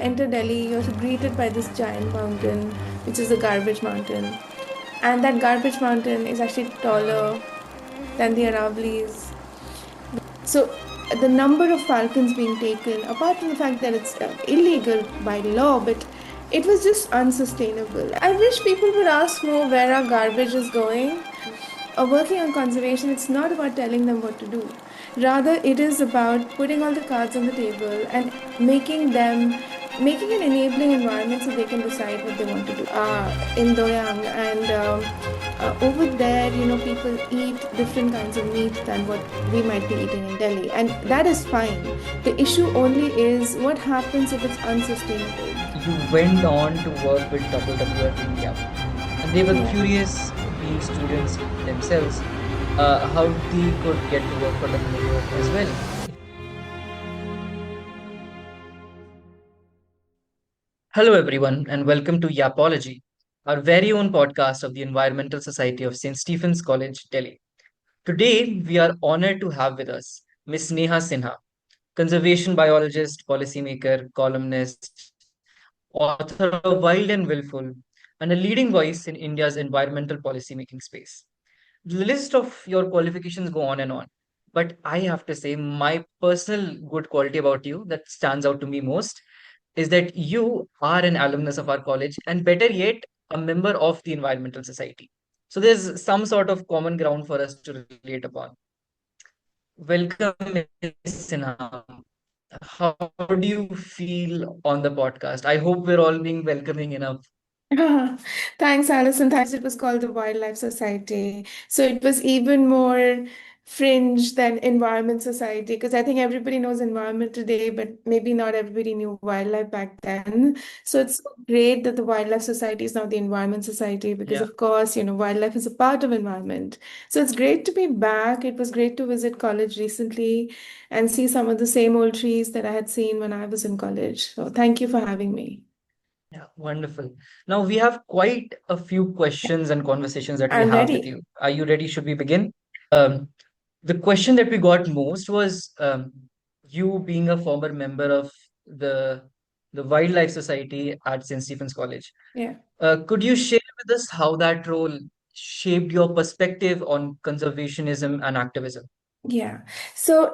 enter Delhi, you're greeted by this giant mountain, which is the garbage mountain. And that garbage mountain is actually taller than the Aravallis. So the number of falcons being taken, apart from the fact that it's illegal by law, but it was just unsustainable. I wish people would ask more where our garbage is going. Working on conservation, it's not about telling them what to do. Rather, it is about putting all the cards on the table and making an enabling environment so they can decide what they want to do. In Doyang, and over there, people eat different kinds of meat than what we might be eating in Delhi, and that is fine. The issue only is what happens if it's unsustainable. You went on to work with WWF India, and they were Yeah. curious, being students themselves, how they could get to work for WWF as well. Hello, everyone, and welcome to Yappology, our very own podcast of the Environmental Society of St. Stephen's College, Delhi. Today, we are honored to have with us Miss Neha Sinha, conservation biologist, policymaker, columnist, author of Wild and Wilful, and a leading voice in India's environmental policymaking space. The list of your qualifications go on and on. But I have to say, my personal good quality about you that stands out to me most is that you are an alumnus of our college, and better yet, a member of the Environmental Society. So there's some sort of common ground for us to relate upon. Welcome, Ms. Sinha. How do you feel on the podcast? I hope we're all being welcoming enough. Thanks, Alison. Thanks. It was called the Wildlife Society. So it was even more fringe than Environment Society, because I think everybody knows environment today, but maybe not everybody knew wildlife back then. So it's so great that the Wildlife Society is now the Environment Society, because Yeah. of course, wildlife is a part of environment. So it's great to be back. It was great to visit college recently and see some of the same old trees that I had seen when I was in college. So thank you for having me. Yeah, wonderful. Now we have quite a few questions and conversations that we'll I'm have with ready. you. Are you ready? Should we begin? Um, the question that we got most was you being a former member of the the Wildlife Society at St. Stephen's College. Yeah. Could you share with us how that role shaped your perspective on conservationism and activism? Yeah. So,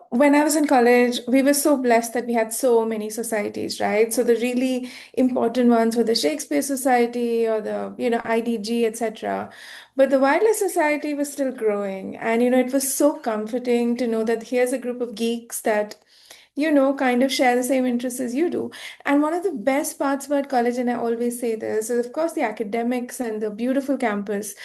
when I was in college, we were so blessed that we had so many societies, right? So the really important ones were the Shakespeare Society or the, IDG, etc. But the Wildlife Society was still growing. And, it was so comforting to know that here's a group of geeks that kind of share the same interests as you do. And one of the best parts about college, and I always say this, is of course the academics and the beautiful campus.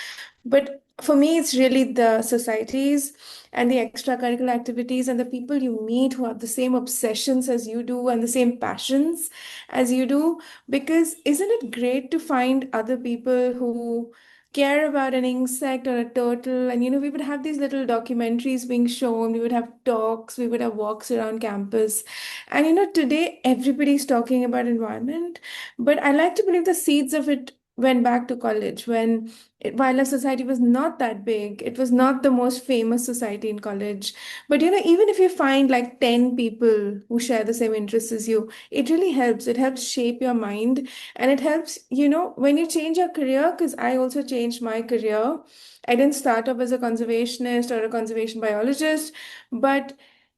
But for me, it's really the societies and the extracurricular activities and the people you meet who have the same obsessions as you do and the same passions as you do. Because isn't it great to find other people who care about an insect or a turtle? And we would have these little documentaries being shown, we would have talks, we would have walks around campus. And today everybody's talking about environment, but I like to believe the seeds of it went back to college when Wildlife Society was not that big. It was not the most famous society in college. But even if you find like 10 people who share the same interests as you, it really helps. It helps shape your mind, and it helps, when you change your career, because I also changed my career. I didn't start off as a conservationist or a conservation biologist, but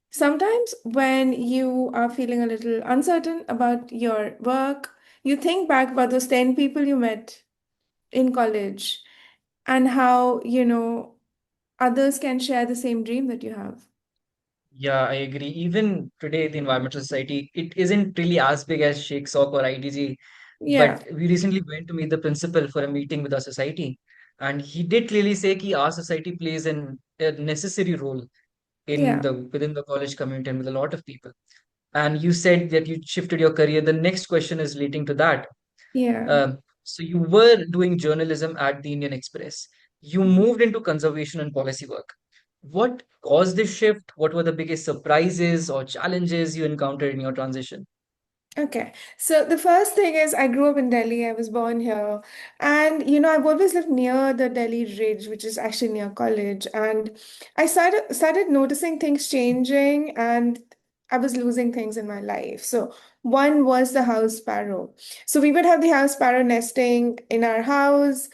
sometimes when you are feeling a little uncertain about your work, you think back about those 10 people you met in college and how, others can share the same dream that you have. Yeah, I agree. Even today, the Environmental Society, it isn't really as big as Shake Sock or IDG, Yeah, but we recently went to meet the principal for a meeting with our society. And he did clearly say that our society plays a necessary role in yeah, the within the college community and with a lot of people. And you said that you shifted your career. The next question is relating to that. yeah. So you were doing journalism at the Indian Express. You moved into conservation and policy work. What caused this shift? What were the biggest surprises or challenges you encountered in your transition? Okay. So the first thing is I grew up in Delhi. I was born here. And I've always lived near the Delhi Ridge, which is actually near college. And I started noticing things changing and I was losing things in my life. So One was the house sparrow. So we would have the house sparrow nesting in our house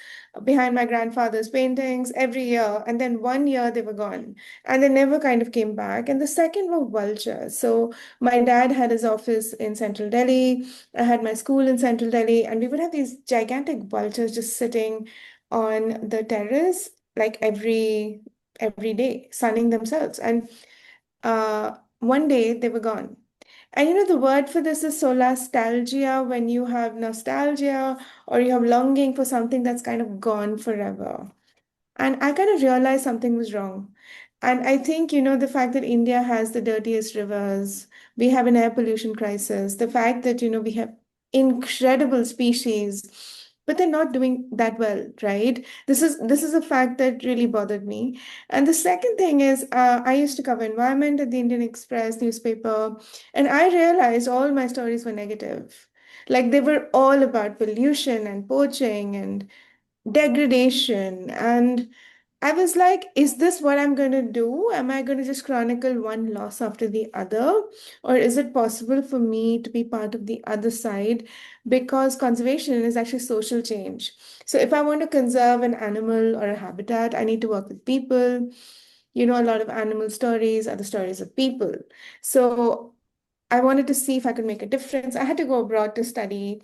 behind my grandfather's paintings every year. And then one year they were gone and they never kind of came back. And the second were vultures. So my dad had his office in central Delhi. I had my school in central Delhi, and we would have these gigantic vultures just sitting on the terrace like every day, sunning themselves. And one day they were gone. And the word for this is solastalgia, when you have nostalgia or you have longing for something that's kind of gone forever. And I kind of realized something was wrong. And I think, the fact that India has the dirtiest rivers, we have an air pollution crisis, the fact that, we have incredible species, but they're not doing that well, right? This is a fact that really bothered me. And the second thing is, I used to cover environment at the Indian Express newspaper, and I realized all my stories were negative. Like they were all about pollution and poaching and degradation. And I was like, is this what I'm going to do? Am I going to just chronicle one loss after the other? Or is it possible for me to be part of the other side? Because conservation is actually social change. So if I want to conserve an animal or a habitat, I need to work with people. A lot of animal stories are the stories of people. So I wanted to see if I could make a difference. I had to go abroad to study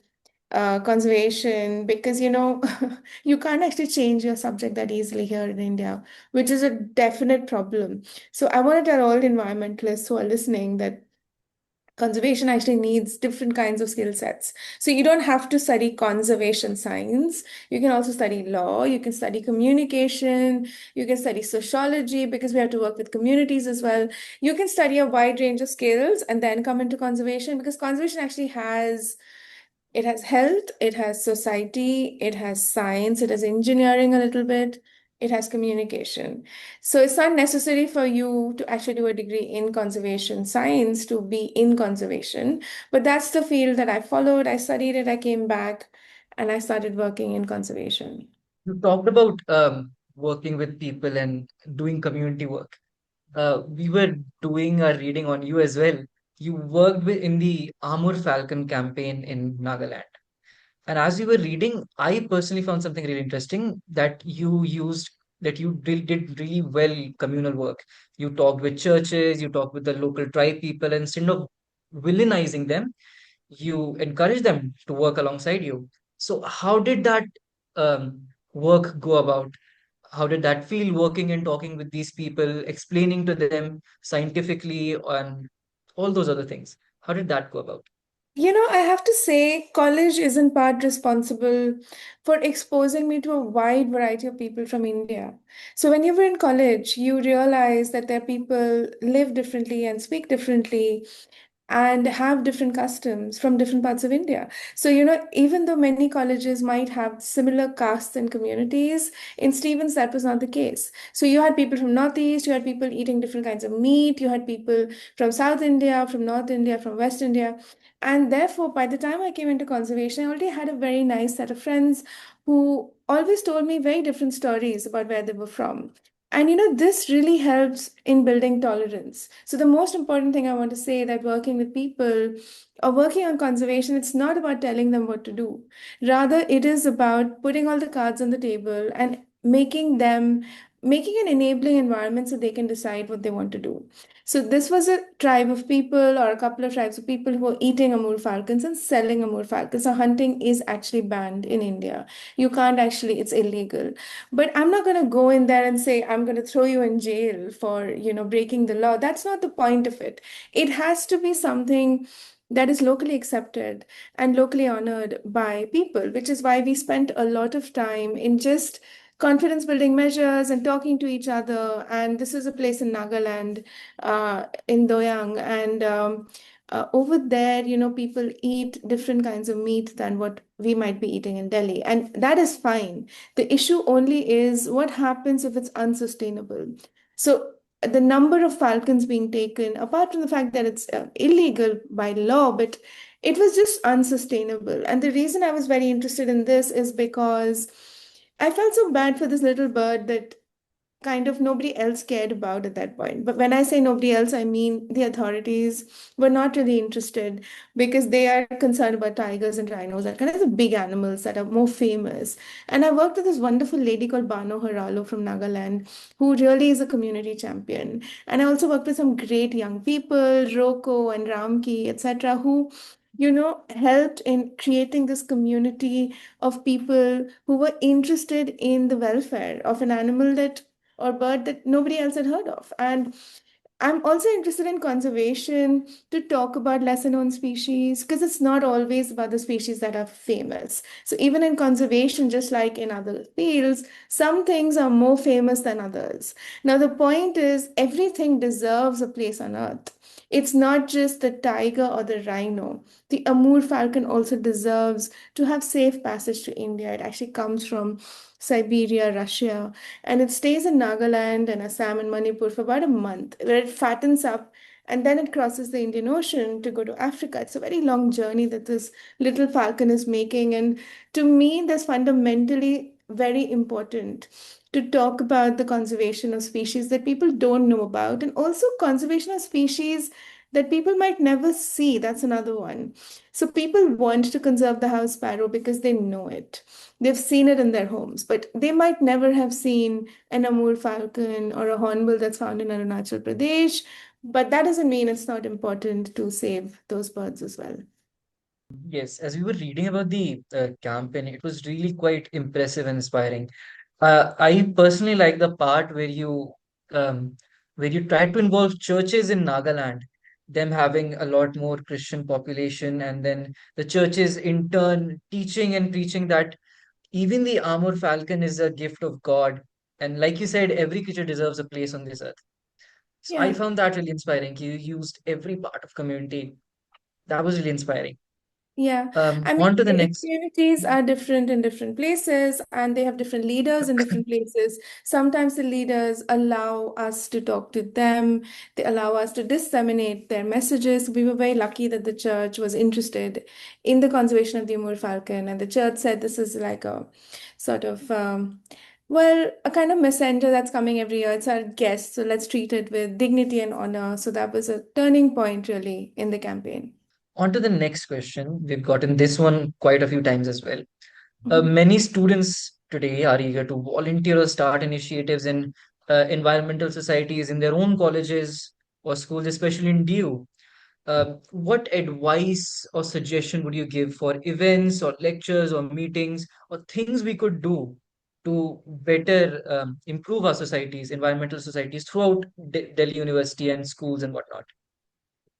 conservation because you can't actually change your subject that easily here in India, which is a definite problem. So I want to tell all environmentalists who are listening that conservation actually needs different kinds of skill sets. So you don't have to study conservation science. You can also study law, you can study communication, you can study sociology because we have to work with communities as well. You can study a wide range of skills and then come into conservation because conservation actually has health, it has society, it has science, it has engineering a little bit, it has communication. So it's not necessary for you to actually do a degree in conservation science to be in conservation, but that's the field that I followed. I studied it, I came back, and I started working in conservation. You talked about working with people and doing community work. We were doing a reading on you as well. You worked in the Amur Falcon campaign in Nagaland. And as you were reading, I personally found something really interesting that you did really well communal work. You talked with churches, you talked with the local tribe people, and instead of villainizing them, you encourage them to work alongside you. So, how did that work go about? How did that feel working and talking with these people, explaining to them scientifically and all those other things? How did that go about? I have to say, college is in part responsible for exposing me to a wide variety of people from India. So, when you were in college, you realize that there are people live differently and speak differently and have different customs from different parts of India. So, even though many colleges might have similar castes and communities, in Stevens, that was not the case. So, you had people from Northeast, you had people eating different kinds of meat, you had people from South India, from North India, from West India. And therefore, by the time I came into conservation, I already had a very nice set of friends who always told me very different stories about where they were from. And this really helps in building tolerance. So the most important thing I want to say that working with people or working on conservation, it's not about telling them what to do. Rather, it is about putting all the cards on the table and making an enabling environment so they can decide what they want to do. So this was a tribe of people or a couple of tribes of people who were eating Amur falcons and selling Amur falcons. So hunting is actually banned in India. You can't actually, it's illegal. But I'm not going to go in there and say, I'm going to throw you in jail for, breaking the law. That's not the point of it. It has to be something that is locally accepted and locally honored by people, which is why we spent a lot of time in just confidence building measures and talking to each other. And this is a place in Nagaland, in Doyang. And over there, people eat different kinds of meat than what we might be eating in Delhi. And that is fine. The issue only is what happens if it's unsustainable. So the number of falcons being taken, apart from the fact that it's illegal by law, but it was just unsustainable. And the reason I was very interested in this is because I felt so bad for this little bird that kind of nobody else cared about at that point. But when I say nobody else, I mean the authorities were not really interested because they are concerned about tigers and rhinos, that kind of the big animals that are more famous. And I worked with this wonderful lady called Bano Haralo from Nagaland, who really is a community champion. And I also worked with some great young people, Roko and Ramki, etc., who helped in creating this community of people who were interested in the welfare of an animal that or bird that nobody else had heard of. And I'm also interested in conservation to talk about lesser known species because it's not always about the species that are famous. So, even in conservation, just like in other fields, some things are more famous than others. Now, the point is, everything deserves a place on Earth. It's not just the tiger or the rhino. The Amur Falcon also deserves to have safe passage to India. It actually comes from Siberia, Russia, and it stays in Nagaland and Assam and Manipur for about a month, where it fattens up and then it crosses the Indian Ocean to go to Africa. It's a very long journey that this little falcon is making. And to me, that's fundamentally very important to talk about the conservation of species that people don't know about, and also conservation of species that people might never see. That's another one. So people want to conserve the house sparrow because they know it. They've seen it in their homes, but they might never have seen an Amur falcon or a hornbill that's found in Arunachal Pradesh. But that doesn't mean it's not important to save those birds as well. Yes, as we were reading about the campaign, it was really quite impressive and inspiring. I personally like the part um, where you try to involve churches in Nagaland, them having a lot more Christian population, and then the churches in turn teaching and preaching that even the Amur Falcon is a gift of God. And like you said, every creature deserves a place on this earth. So I Yeah. found that really inspiring. You used every part of community. That was really inspiring. Yeah, I mean, On to the next. communities are different in different places and they have different leaders in different places. Sometimes the leaders allow us to talk to them, they allow us to disseminate their messages. We were very lucky that the church was interested in the conservation of the Amur falcon, and the church said this is like a sort of, well, a kind of messenger that's coming every year. It's our guest, so let's treat it with dignity and honor. So that was a turning point, really, in the campaign. On to the next question. We've gotten this one quite a few times as well. Mhm. Many students today are eager to volunteer or start initiatives in environmental societies in their own colleges or schools, especially in DU. What advice or suggestion would you give for events or lectures or meetings or things we could do to better improve our societies, environmental societies throughout Delhi University and schools and whatnot?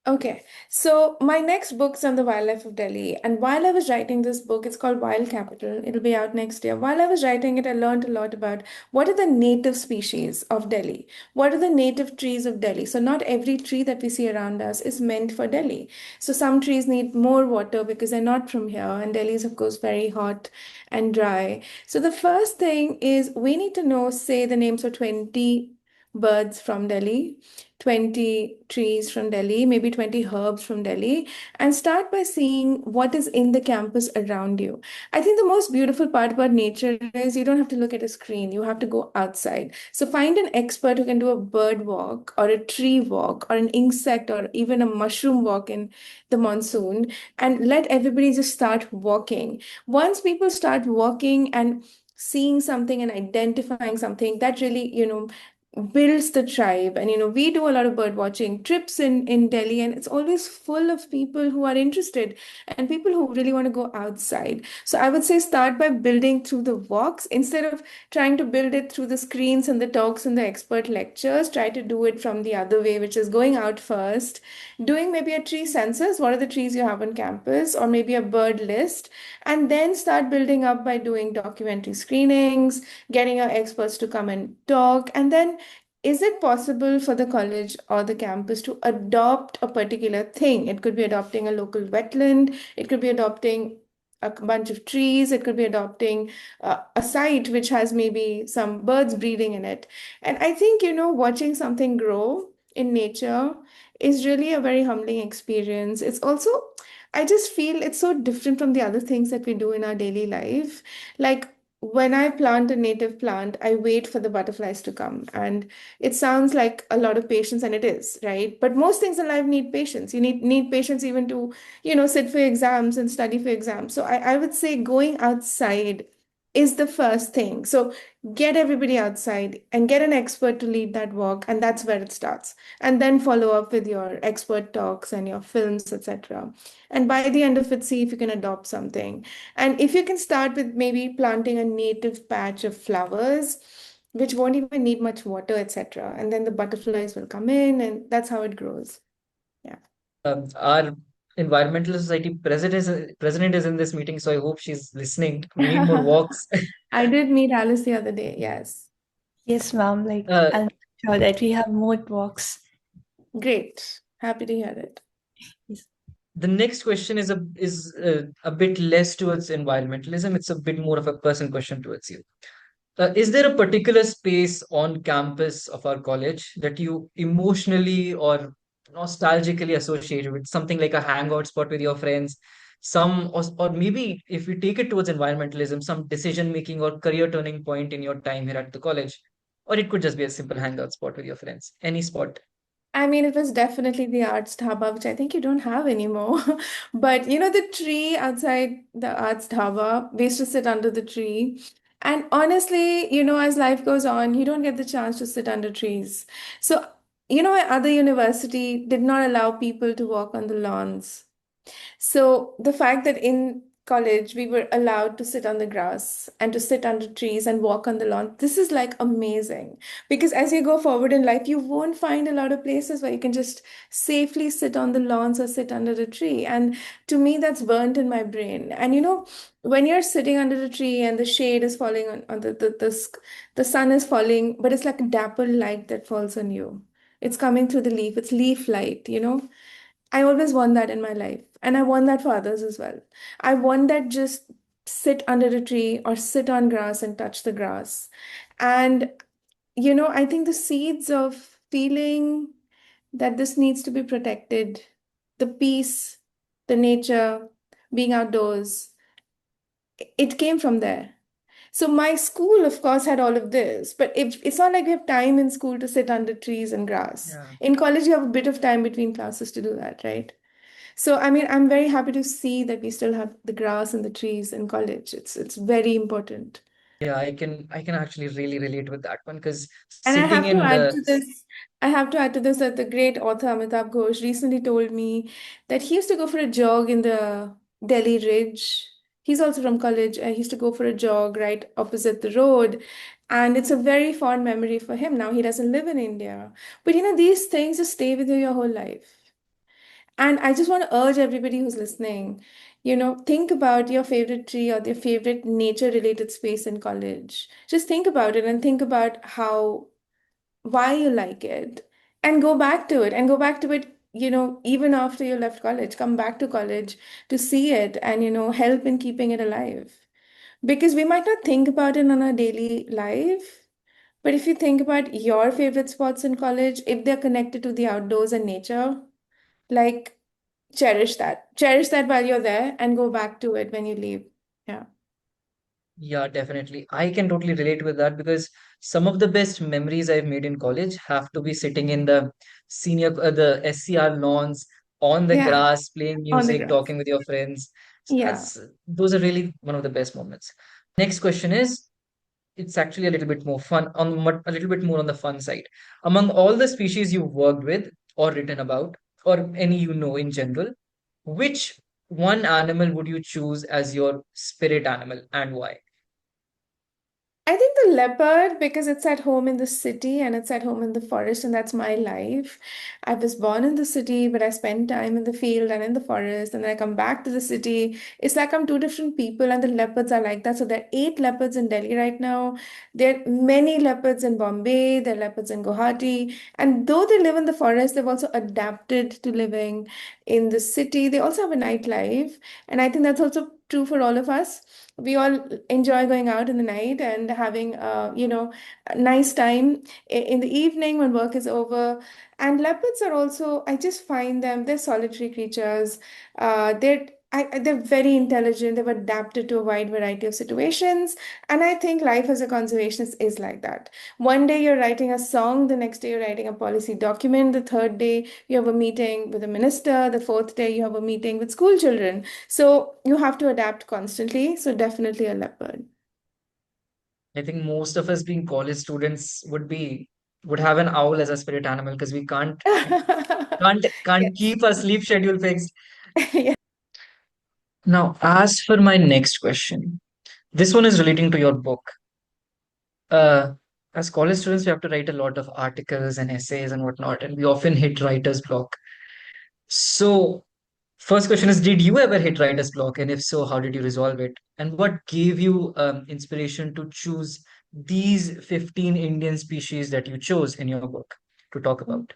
Okay, so my next book's on the wildlife of Delhi. And while I was writing this book, it's called Wild Capital. It'll be out next year. While I was writing it, I learned a lot about what are the native species of Delhi? What are the native trees of Delhi? So, not every tree that we see around us is meant for Delhi. So, some trees need more water because they're not from here. And Delhi is, of course, very hot and dry. So, the first thing is we need to know, say, the names of 20 birds from Delhi, 20 trees from Delhi, maybe 20 herbs from Delhi, and start by seeing what is in the campus around you. I think the most beautiful part about nature is you don't have to look at a screen, you have to go outside. So find an expert who can do a bird walk or a tree walk or an insect or even a mushroom walk in the monsoon, and let everybody just start walking. Once people start walking and seeing something and identifying something, that really, builds the tribe. And we do a lot of bird watching trips in Delhi, and it's always full of people who are interested and people who really want to go outside. So I would say start by building through the walks instead of trying to build it through the screens and the talks and the expert lectures. Try to do it from the other way, which is going out first, doing maybe a tree census, what are the trees you have on campus, or maybe a bird list, and then start building up by doing documentary screenings, getting your experts to come and talk. And then is it possible for the college or the campus to adopt a particular thing? It could be adopting a local wetland, it could be adopting a bunch of trees, it could be adopting a site which has maybe some birds breeding in it. And I think, watching something grow in nature is really a very humbling experience. It's also, I just feel it's so different from the other things that we do in our daily life. Like, when I plant a native plant, I wait for the butterflies to come. And it sounds like a lot of patience, and it is, right? But most things in life need patience. You need patience even to, sit for exams and study for exams. So I would say going outside is the first thing. So get everybody outside and get an expert to lead that walk, and that's where it starts. And then follow up with your expert talks and your films, etc. And by the end of it, see if you can adopt something. And if you can start with maybe planting a native patch of flowers, which won't even need much water, etc. And then the butterflies will come in, and that's how it grows. Yeah. Our environmental society president is in this meeting, so I hope she's listening. We need more walks. I did meet Alice the other day. Yes. Yes, ma'am. Like, Uh, I'll make sure that we have more walks. Great. Happy to hear it. Yes. the next question is a bit less towards environmentalism. It's a bit more of a personal question towards you. Is there a particular space on campus of our college that you emotionally or nostalgically associate with, something like a hangout spot with your friends, or maybe if we take it towards environmentalism, some decision making or career turning point in your time here at the college, or it could just be a simple hangout spot with your friends, any spot. I mean, it was definitely the Arts Dhaba, which I think you don't have anymore. But the tree outside the Arts Dhaba, we used to sit under the tree. And honestly, as life goes on, you don't get the chance to sit under trees. So, my other university did not allow people to walk on the lawns. So the fact that in college we were allowed to sit on the grass and to sit under trees and walk on the lawn, this is like amazing. Because as you go forward in life, you won't find a lot of places where you can just safely sit on the lawns or sit under a tree. And to me, that's burnt in my brain. And when you're sitting under the tree and the shade is falling on the sun is falling, but it's like a dapple light that falls on you. It's coming through the leaf. It's leaf light. I always want that in my life. And I want that for others as well. I want that just sit under a tree or sit on grass and touch the grass. And, I think the seeds of feeling that this needs to be protected, the peace, the nature, being outdoors, it came from there. So my school, of course, had all of this, but it's not like we have time in school to sit under trees and grass. Yeah. In college, you have a bit of time between classes to do that, right? So, I mean, I'm very happy to see that we still have the grass and the trees in college. It's very important. Yeah, I can actually really relate with that one because And I sitting have to in add the to this, I have to add to this that the great author Amitabh Ghosh recently told me that he used to go for a jog in the Delhi Ridge. He's also from college, and he used to go for a jog right opposite the road. And it's a very fond memory for him. Now he doesn't live in India. But these things just stay with you your whole life. And I just want to urge everybody who's listening, think about your favorite tree or your favorite nature related space in college. Just think about it and think about why you like it, and go back to it and go back to it, even after you left college. Come back to college to see it and, help in keeping it alive. Because we might not think about it on our daily life, but if you think about your favorite spots in college, if they're connected to the outdoors and nature, like cherish that. Cherish that while you're there and go back to it when you leave. Yeah. Yeah, definitely. I can totally relate with that because some of the best memories I've made in college have to be sitting in the SCR lawns on the Yeah. grass, playing On the music, grass. talking with your friends. Yeah. That's those are really one of the best moments. Next question is, it's actually a little bit more fun a little bit more on the fun side. Among all the species you've worked with or written about, or any in general, which one animal would you choose as your spirit animal and why? I think the leopard, because it's at home in the city and it's at home in the forest, and that's my life. I was born in the city, but I spend time in the field and in the forest, and then I come back to the city. It's like I'm two different people, and the leopards are like that. So there are 8 leopards in Delhi right now. There are many leopards in Bombay, there are leopards in Guwahati. And though they live in the forest, they've also adapted to living in the city. They also have a nightlife. And I think that's also true for all of us. We all enjoy going out in the night and having a nice time in the evening when work is over. And leopards are also, I just find them, they're solitary creatures. They're they're very intelligent. They've adapted to a wide variety of situations. And I think life as a conservationist is like that. One day you're writing a song, the next day you're writing a policy document, the third day you have a meeting with a minister, the fourth day you have a meeting with school children. So you have to adapt constantly. So definitely a leopard. I think most of us being college students would have an owl as a spirit animal because we can't Yes. keep our sleep schedule fixed. Yeah. Now, as for my next question, this one is relating to your book. Uh, as college students, we have to write a lot of articles and essays and whatnot, and we often hit writer's block. So, first question is, did you ever hit writer's block? And if so, how did you resolve it? And what gave you inspiration to choose these 15 Indian species that you chose in your book to talk about?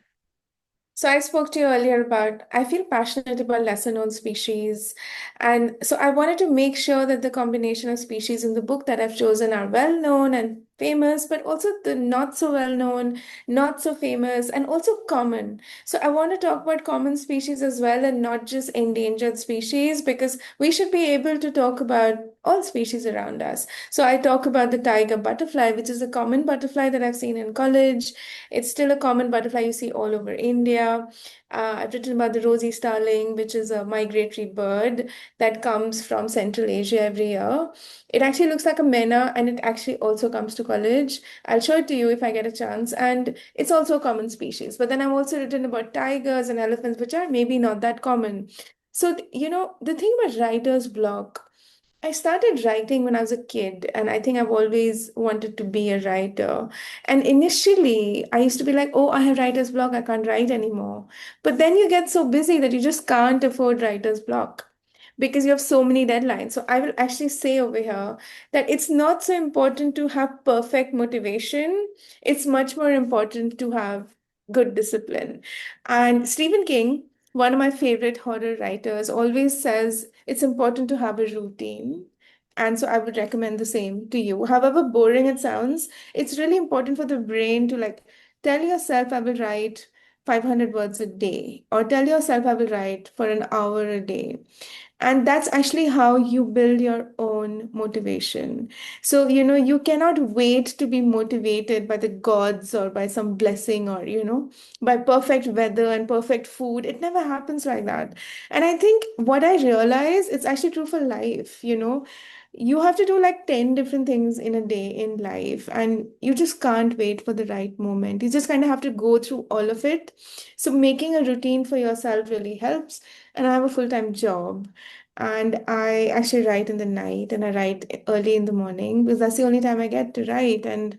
So I spoke to you earlier about I feel passionate about lesser known species. And so I wanted to make sure that the combination of species in the book that I've chosen are well known and famous, but also the not so well known, not so famous, and also common. So I want to talk about common species as well and not just endangered species because we should be able to talk about all species around us. So I talk about the tiger butterfly, which is a common butterfly that I've seen in college. It's still a common butterfly you see all over India. I've written about the rosy starling, which is a migratory bird that comes from Central Asia every year. It actually looks like a mena and it actually also comes to college. I'll show it to you if I get a chance. And it's also a common species. But then I've also written about tigers and elephants, which are maybe not that common. So, the thing about writer's block, I started writing when I was a kid, and I think I've always wanted to be a writer. And initially, I used to be like, oh, I have writer's block, I can't write anymore. But then you get so busy that you just can't afford writer's block because you have so many deadlines. So I will actually say over here that it's not so important to have perfect motivation, it's much more important to have good discipline. And Stephen King, one of my favorite horror writers, always says it's important to have a routine. And so I would recommend the same to you. However boring it sounds, it's really important for the brain to like tell yourself, I will write 500 words a day, or tell yourself, I will write for an hour a day. And that's actually how you build your own motivation. So, you cannot wait to be motivated by the gods or by some blessing or, by perfect weather and perfect food. It never happens like that. And I think what I realize, it's actually true for life. You have to do like 10 different things in a day in life, and you just can't wait for the right moment. You just kind of have to go through all of it. So, making a routine for yourself really helps. And I have a full-time job. And I actually write in the night and I write early in the morning because that's the only time I get to write. And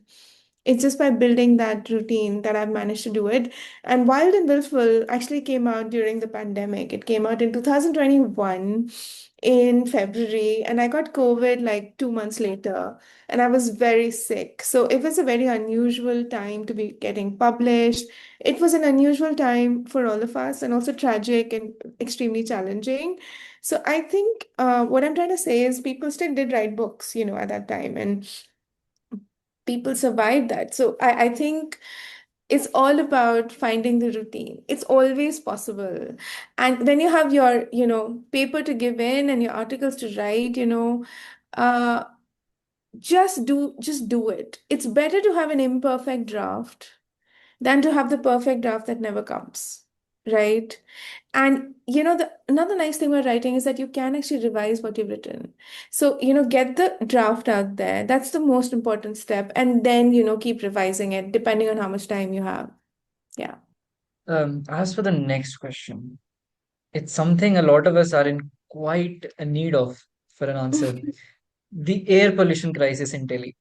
it's just by building that routine that I've managed to do it. And Wild and Wilful actually came out during the pandemic. It came out in 2021 in February, and I got COVID like 2 months later, and I was very sick. So it was a very unusual time to be getting published. It was an unusual time for all of us, and also tragic and extremely challenging. So I think what I'm trying to say is people still did write books, at that time, and people survived that. So I think it's all about finding the routine. It's always possible. And when you have your, paper to give in and your articles to write, uh, just do it. It's better to have an imperfect draft than to have the perfect draft that never comes, right? And the another nice thing about writing is that you can actually revise what you've written. So, get the draft out there. That's the most important step. And then, keep revising it depending on how much time you have. Yeah. As for the next question, it's something a lot of us are in quite a need of for an answer. The air pollution crisis in Delhi.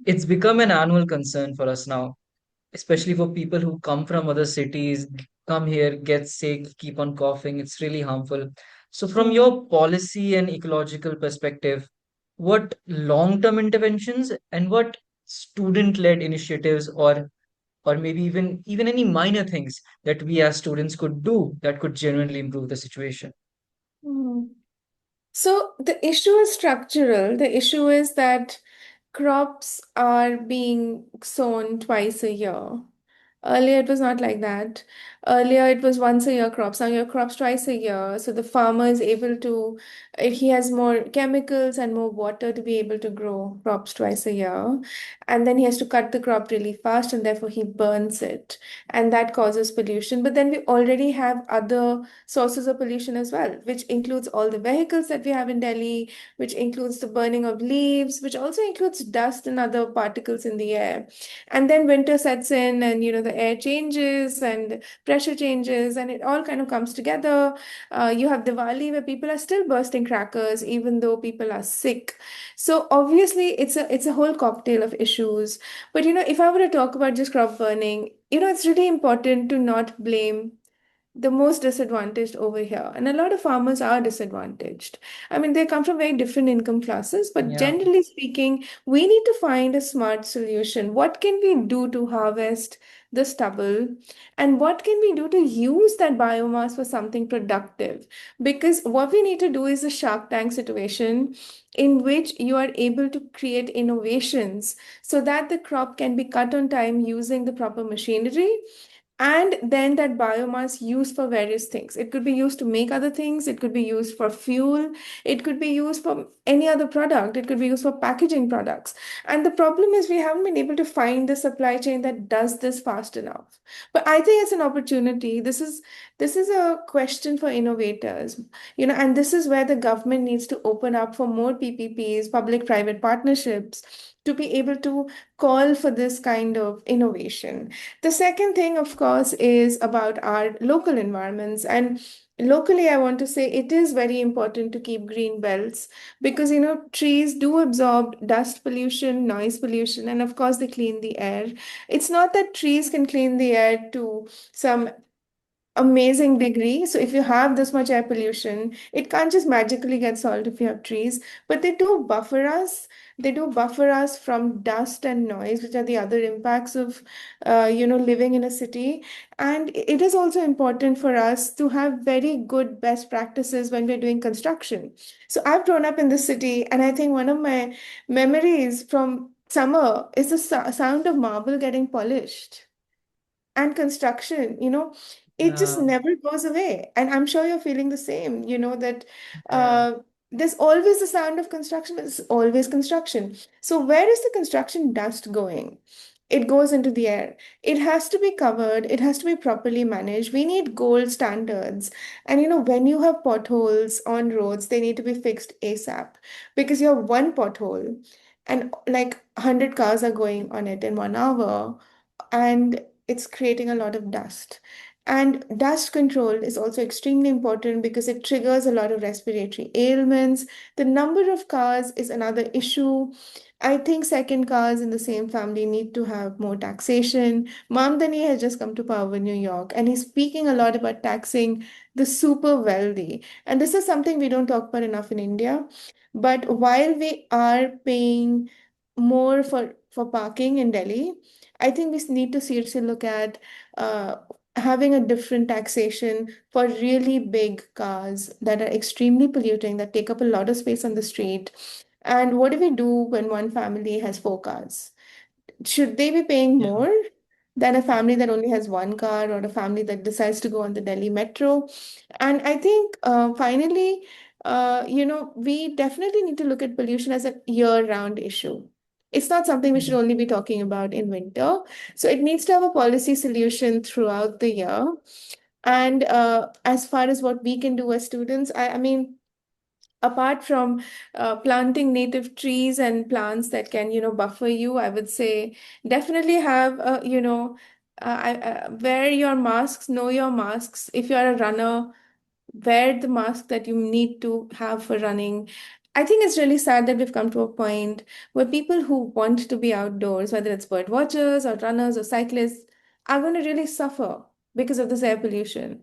It's become an annual concern for us now, especially for people who come from other cities, come here, get sick, keep on coughing. It's really harmful. So, from Yeah. your policy and ecological perspective, what long-term interventions and what student-led initiatives or maybe even any minor things that we as students could do that could genuinely improve the situation? Hmm. So the issue is structural. The issue is that crops are being sown twice a year. Earlier, it was not like that. Earlier, it was once a year crops. Now you have crops twice a year. So the farmer is able to, he has more chemicals and more water to be able to grow crops twice a year. And then he has to cut the crop really fast and therefore he burns it. And that causes pollution. But then we already have other sources of pollution as well, which includes all the vehicles that we have in Delhi, which includes the burning of leaves, which also includes dust and other particles in the air. And then winter sets in and, the air changes and pressure changes and it all kind of comes together. You have Diwali where people are still bursting crackers even though people are sick. So obviously it's a whole cocktail of issues. But if I were to talk about just crop burning, it's really important to not blame the most disadvantaged over here. And a lot of farmers are disadvantaged. I mean, they come from very different income classes, but Yeah, generally speaking, we need to find a smart solution. What can we do to harvest the stubble? And what can we do to use that biomass for something productive? Because what we need to do is a Shark Tank situation in which you are able to create innovations so that the crop can be cut on time using the proper machinery and then that biomass used for various things. It could be used to make other things, it could be used for fuel, it could be used for any other product, it could be used for packaging products. And the problem is we haven't been able to find the supply chain that does this fast enough. But I think it's an opportunity. This is a question for innovators, and this is where the government needs to open up for more PPPs, public-private partnerships, to be able to call for this kind of innovation. The second thing, of course, is about our local environments. And locally, I want to say it is very important to keep green belts because, trees do absorb dust pollution, noise pollution, and of course, they clean the air. It's not that trees can clean the air to some amazing degree. So if you have this much air pollution, it can't just magically get solved if you have trees, but they do buffer us. They do buffer us from dust and noise, which are the other impacts of, living in a city. And it is also important for us to have very good best practices when we're doing construction. So I've grown up in this city, and I think one of my memories from summer is the sound of marble getting polished and construction, it just yeah, never goes away. And I'm sure you're feeling the same, that yeah, uh, there's always the sound of construction, but it's always construction. So where is the construction dust going? It goes into the air. It has to be covered. It has to be properly managed. We need gold standards. And when you have potholes on roads, they need to be fixed ASAP because you have one pothole and like 100 cars are going on it in 1 hour and it's creating a lot of dust. And dust control is also extremely important because it triggers a lot of respiratory ailments. The number of cars is another issue. I think second cars in the same family need to have more taxation. Mamdani has just come to power in New York and he's speaking a lot about taxing the super wealthy. And this is something we don't talk about enough in India. But while we are paying more for parking in Delhi, I think we need to seriously look at uh, having a different taxation for really big cars that are extremely polluting, that take up a lot of space on the street. And what do we do when one family has 4 cars? Should they be paying yeah, more than a family that only has one car or a family that decides to go on the Delhi metro? And I think finally, we definitely need to look at pollution as a year-round issue. It's not something we should yeah, only be talking about in winter. So it needs to have a policy solution throughout the year. And as far as what we can do as students, I mean, apart from planting native trees and plants that can, buffer you, I would say definitely have, wear your masks, know your masks. If you're a runner, wear the mask that you need to have for running. I think it's really sad that we've come to a point where people who want to be outdoors, whether it's bird watchers or runners or cyclists, are going to really suffer because of this air pollution.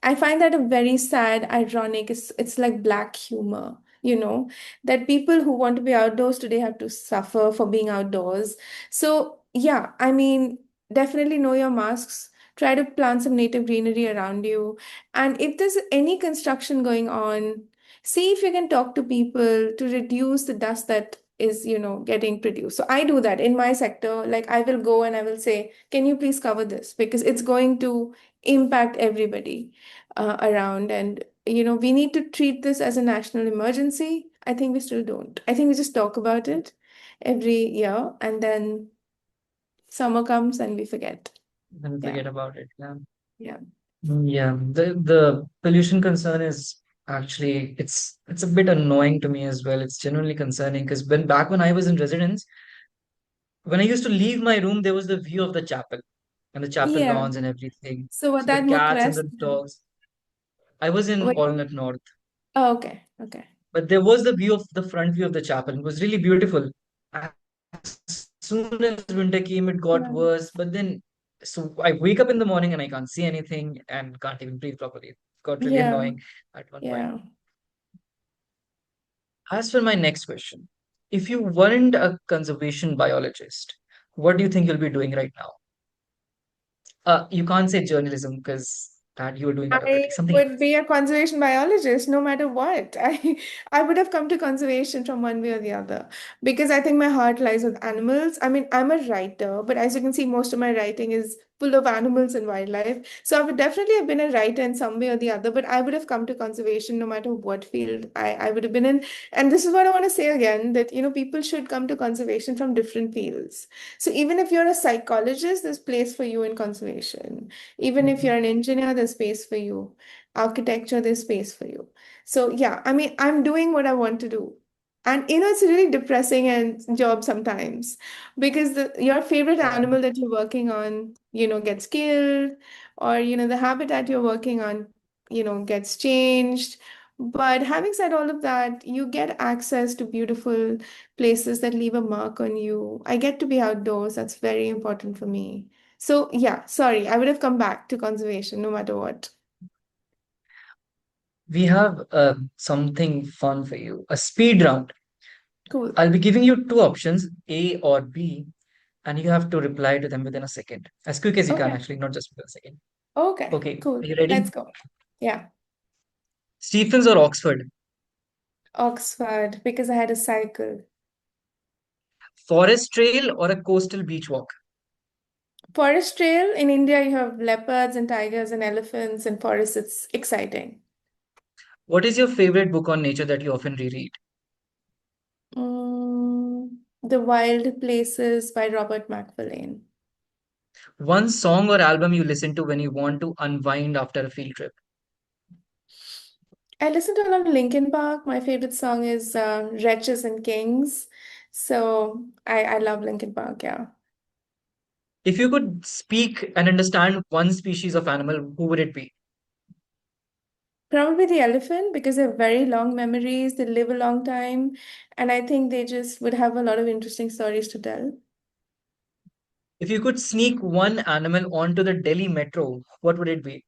I find that a very sad, ironic, it's like black humor, that people who want to be outdoors today have to suffer for being outdoors. So, yeah, I mean, definitely know your masks. Try to plant some native greenery around you. And if there's any construction going on, see if you can talk to people to reduce the dust that is, getting produced. So I do that in my sector. Like I will go and I will say, can you please cover this? Because it's going to impact everybody around. And, we need to treat this as a national emergency. I think we still don't. I think we just talk about it every year and then summer comes and we forget. Then Yeah. forget about it. Yeah. Yeah. Yeah. The pollution concern is actually it's a bit annoying to me as well. It's genuinely concerning because when I was in residence, when I used to leave my room, there was the view of the chapel and the chapel Yeah. lawns and everything. So was So the that more cats and West? the dogs. I was in What? Walnut North, Oh, okay. Okay. but there was the view of the front view of the chapel. It was really beautiful. As soon as winter came, it got Yeah. worse. But then, so I wake up in the morning and I can't see anything and can't even breathe properly. It got really Yeah. annoying at one point. Yeah. As for my next question, if you weren't a conservation biologist, what do you think you'll be doing right now? You can't say journalism because that you were doing that I already. Something would else. be a conservation biologist no matter what. I would have come to conservation from one way or the other because I think my heart lies with animals. I mean, I'm a writer, but as you can see, most of my writing is full of animals and wildlife. So I would definitely have been a writer in some way or the other, but I would have come to conservation no matter what field I would have been in. And this is what I want to say again, that people should come to conservation from different fields. So even if you're a psychologist, there's place for you in conservation. Even if Mhm. you're an engineer, there's space for you. Architecture, there's space for you. So yeah, I mean, I'm doing what I want to do. And it's a really depressing and job sometimes because your favorite Yeah. animal that you're working on, gets killed, or the habitat you're working on, gets changed. But having said all of that, you get access to beautiful places that leave a mark on you. I get to be outdoors. That's very important for me. So, yeah, sorry, I would have come back to conservation no matter what. We have something fun for you, a speed round. Cool. I'll be giving you two options, A or B, and you have to reply to them within a second, as quick as you can, Okay. actually, not just within a second. Okay. Okay, Cool. are you ready? Let's go. Yeah. Stephens or Oxford? Oxford, because I had a cycle. Forest trail or a coastal beach walk? Forest trail in India, you have leopards and tigers and elephants and forests. It's exciting. What is your favorite book on nature that you often reread? The Wild Places by Robert Macfarlane. One song or album you listen to when you want to unwind after a field trip? I listen to a lot of Linkin Park. My favorite song is Wretches and Kings. So I love Linkin Park, yeah. If you could speak and understand one species of animal, who would it be? Probably the elephant because they have very long memories, they live a long time, and I think they just would have a lot of interesting stories to tell. If you could sneak one animal onto the Delhi metro, what would it be?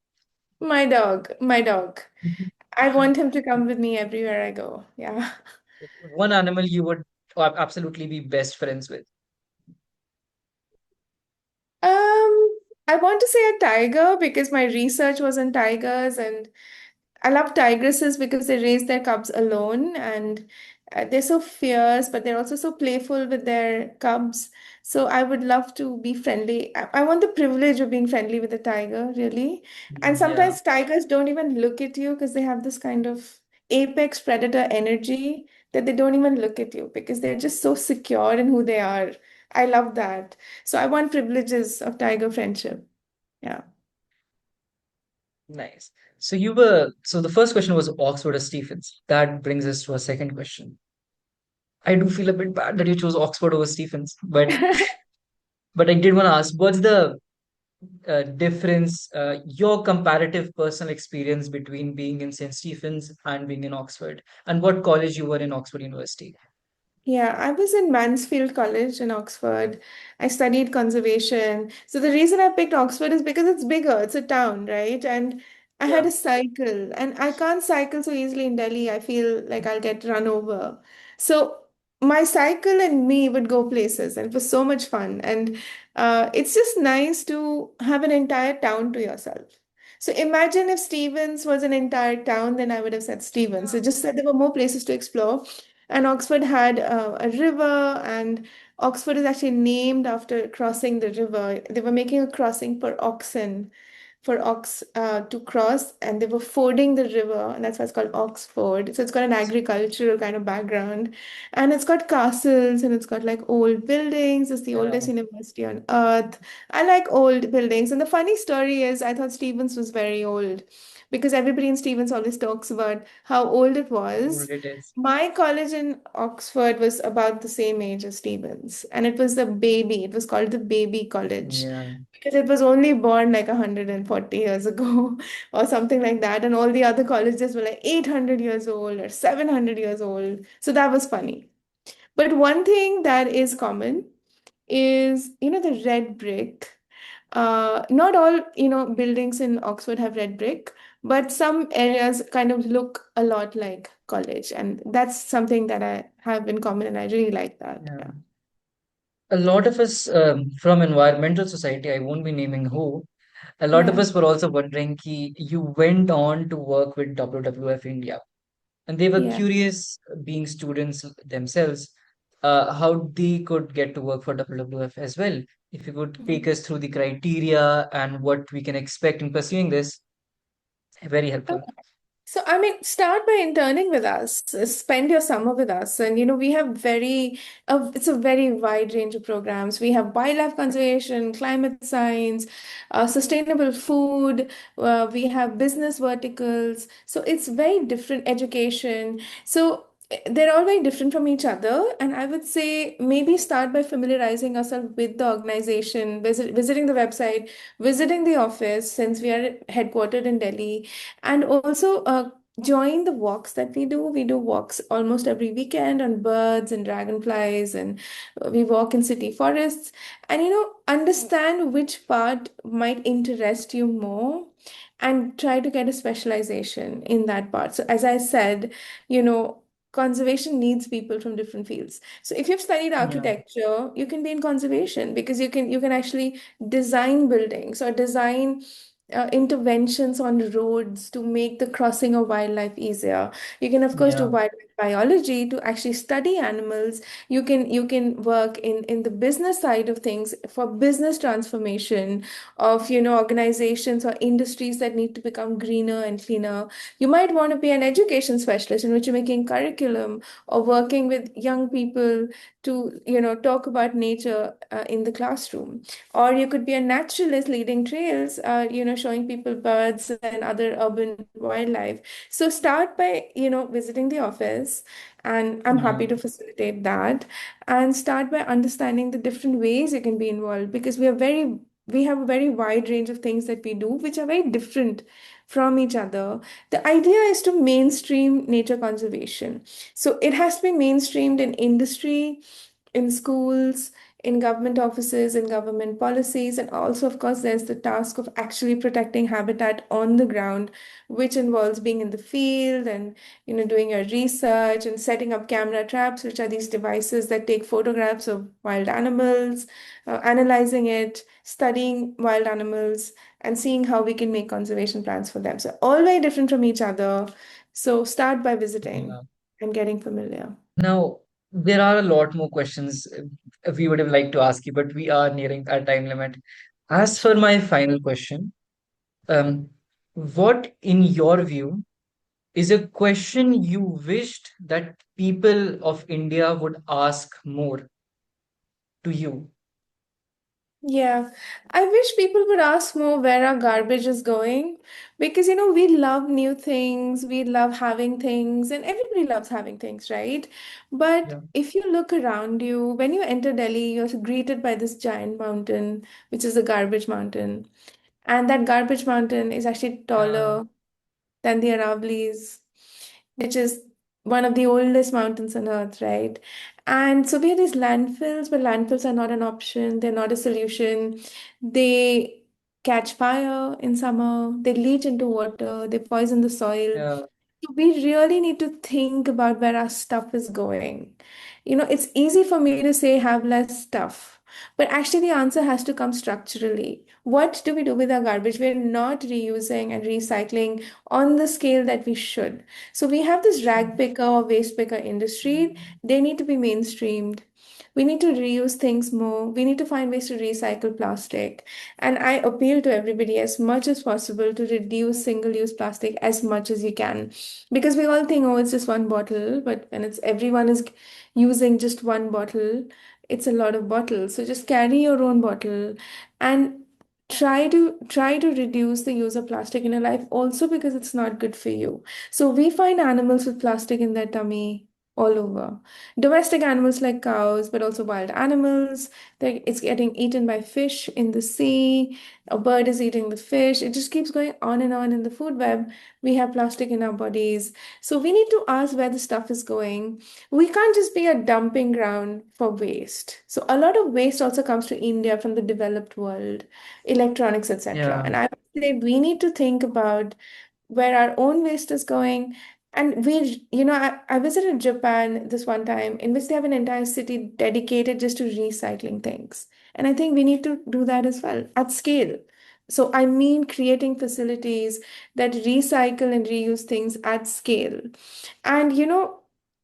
My dog, my dog. I want him to come with me everywhere I go. Yeah. One animal you would absolutely be best friends with. I want to say a tiger because my research was on tigers and I love tigresses because they raise their cubs alone and they're so fierce, but they're also so playful with their cubs. So I would love to be friendly. I want the privilege of being friendly with a tiger, really. And Yeah, sometimes tigers don't even look at you because they have this kind of apex predator energy that they don't even look at you because they're just so secure in who they are. I love that. So I want privileges of tiger friendship. Yeah. nice. So the first question was Oxford or Stephens. That brings us to our second question. I do feel a bit bad that you chose Oxford over Stephens, but I did want to ask, what's the difference, your comparative personal experience between being in St. Stephen's and being in Oxford, and what college you were in Oxford University? Yeah, I was in Mansfield College in Oxford. I studied conservation. So the reason I picked Oxford is because it's bigger, it's a town, right? And I had Yeah. a cycle, and I can't cycle so easily in Delhi. I feel like I'll get run over. So my cycle and me would go places, and it was so much fun. And it's just nice to have an entire town to yourself. So imagine if Stevens was an entire town, then I would have said Stevens. So just said there were more places to explore. And Oxford had a river, and Oxford is actually named after crossing the river. They were making a crossing for oxen for ox to cross, and they were fording the river, and that's why it's called Oxford. So it's got an agricultural kind of background, and it's got castles, and it's got like old buildings. It's the Yeah. oldest university on earth. I like old buildings, and the funny story is, I thought Stevens was very old because everybody in Stevens always talks about how old it How was. old it is. My college in Oxford was about the same age as Stevens, and it was the baby. It was called the baby college Yeah. because it was only born like 140 years ago or something like that. And all the other colleges were like 800 years old or 700 years old. So that was funny. But one thing that is common is, the red brick. Not all, buildings in Oxford have red brick, but some areas kind of look a lot like college. And that's something that I have in common, and I really like that. Yeah. Yeah. A lot of us from environmental society, I won't be naming who, a lot of Yeah. us were also wondering ki you went on to work with WWF India, and they were Yeah. curious, being students themselves, how they could get to work for WWF as well. If you could take us through the criteria and what we can expect in pursuing this, very helpful. So, I mean, start by interning with us, spend your summer with us. And, we have it's a very wide range of programs. We have wildlife conservation, climate science, sustainable food, we have business verticals. So, it's very different education. So, they're all very different from each other. And I would say maybe start by familiarizing yourself with the organization, visiting the website, visiting the office, since we are headquartered in Delhi, and also join the walks that we do. We do walks almost every weekend on birds and dragonflies, and we walk in city forests. And understand which part might interest you more, and try to get a specialization in that part. So as I said, you know conservation needs people from different fields. So if you've studied Yeah, architecture, you can be in conservation because you can actually design buildings or design interventions on roads to make the crossing of wildlife easier. You can, of course, do yeah, wildlife biology to actually study animals. You can work in the business side of things for business transformation of organizations or industries that need to become greener and cleaner. You might want to be an education specialist in which you're making curriculum or working with young people to talk about nature in the classroom. Or you could be a naturalist leading trails, showing people birds and other urban wildlife. So start by, visiting the office, and I'm yeah, happy to facilitate that. And start by understanding the different ways you can be involved, because we have a very wide range of things that we do, which are very different from each other. The idea is to mainstream nature conservation. So it has to be mainstreamed in industry, in schools, in government offices, in government policies, and also, of course, there's the task of actually protecting habitat on the ground, which involves being in the field and doing your research and setting up camera traps, which are these devices that take photographs of wild animals, analyzing it, studying wild animals, and seeing how we can make conservation plans for them. So all very different from each other. So start by visiting yeah. and getting familiar. Now, there are a lot more questions we would have liked to ask you, but we are nearing our time limit. As for my final question, um, what, in your view, is a question you wished that people of India would ask more to you? Yeah, I wish people would ask more where our garbage is going, because we love new things, we love having things, and everybody loves having things, right? But Yeah, if you look around you, when you enter Delhi, you're greeted by this giant mountain, which is the garbage mountain. And that garbage mountain is actually yeah, taller than the Aravallis, which is one of the oldest mountains on earth, right? And so we have these landfills, but landfills are not an option. They're not a solution. They catch fire in summer, they leach into water, they poison the soil. yeah, So we really need to think about where our stuff is going. It's easy for me to say have less stuff. But actually, the answer has to come structurally. What do we do with our garbage? We're not reusing and recycling on the scale that we should. So we have this rag picker or waste picker industry. They need to be mainstreamed. We need to reuse things more. We need to find ways to recycle plastic. And I appeal to everybody as much as possible to reduce single-use plastic as much as you can. Because we all think, oh, it's just one bottle, but when it's everyone is using just one bottle, it's a lot of bottles. So just carry your own bottle and try to reduce the use of plastic in your life also because it's not good for you. So we find animals with plastic in their tummy all over. Domestic animals like cows, but also wild animals. It's getting eaten by fish in the sea. A bird is eating the fish. It just keeps going on and on in the food web. We have plastic in our bodies. So we need to ask where the stuff is going. We can't just be a dumping ground for waste. So a lot of waste also comes to India from the developed world, electronics, etc. Yeah. And I would say we need to think about where our own waste is going. And I visited Japan this one time in which they have an entire city dedicated just to recycling things. And I think we need to do that as well at scale. So I mean creating facilities that recycle and reuse things at scale. And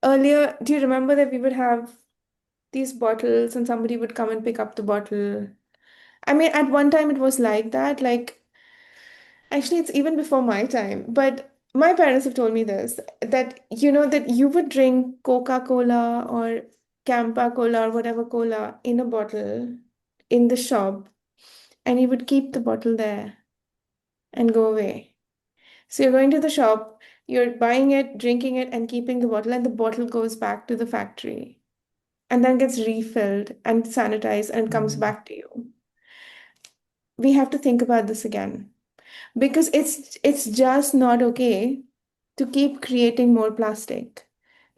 earlier, do you remember that we would have these bottles and somebody would come and pick up the bottle? I mean, at one time it was like that. Like, actually, it's even before my time. But my parents have told me this that that you would drink Coca-Cola or Campa Cola or whatever cola in a bottle in the shop, and you would keep the bottle there and go away. So you're going to the shop, you're buying it, drinking it, and keeping the bottle, and the bottle goes back to the factory and then gets refilled and sanitized and comes Mm, back to you. We have to think about this again because it's just not okay to keep creating more plastic.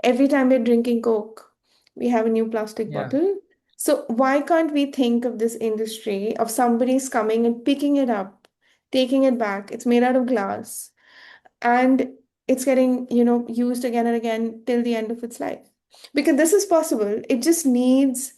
Every time we're drinking Coke, we have a new plastic yeah. bottle. So why can't we think of this industry of somebody's coming and picking it up, taking it back? It's made out of glass and it's getting used again and again till the end of its life, because this is possible. It just needs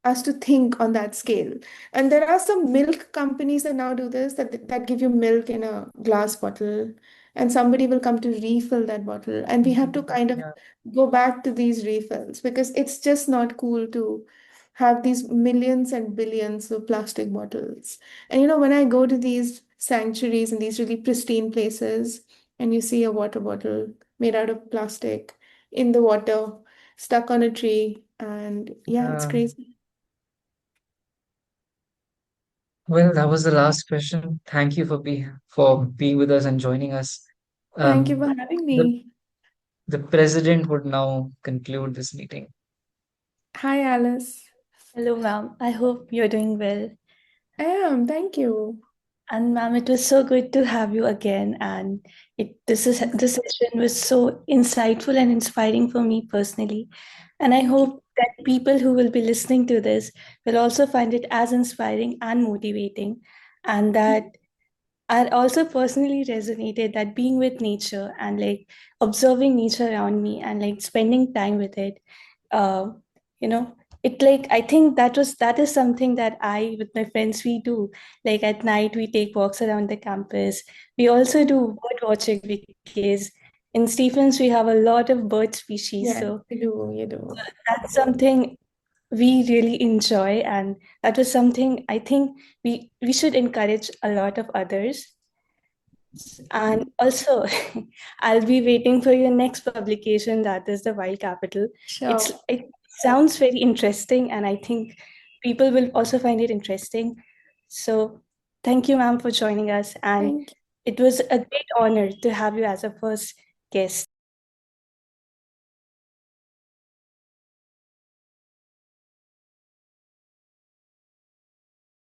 us to think on that scale. And there are some milk companies that now do this, that give you milk in a glass bottle, and somebody will come to refill that bottle, and we have to kind of Yeah. go back to these refills because it's just not cool to have these millions and billions of plastic bottles. And when I go to these sanctuaries and these really pristine places, and you see a water bottle made out of plastic in the water, stuck on a tree, and yeah, it's Um, crazy. well, that was the last question. Thank you for being with us and joining us. Thank you Um, for having the me. the president would now conclude this meeting. Hi, Alice. Hello, ma'am. I hope you're doing well. I am. Thank you. And ma'am, it was so good to have you again. And this session was so insightful and inspiring for me personally. And I Thank you. hope that people who will be listening to this will also find it as inspiring and motivating, and that I also personally resonated that being with nature and like observing nature around me and like spending time with it, uh, you know, it like I think that is something that I with my friends we do. Like at night we take walks around the campus. We also do bird watching because in Stephens we have a lot of bird species. Yes, So you do. You do. that's something we really enjoy, and that was something I think we should encourage a lot of others. And also, I'll be waiting for your next publication, that is the Wild Capital. Sure. It sounds very interesting, and I think people will also find it interesting. So, thank you, ma'am, for joining us, and Thank it was a great honor to have you as a first guest.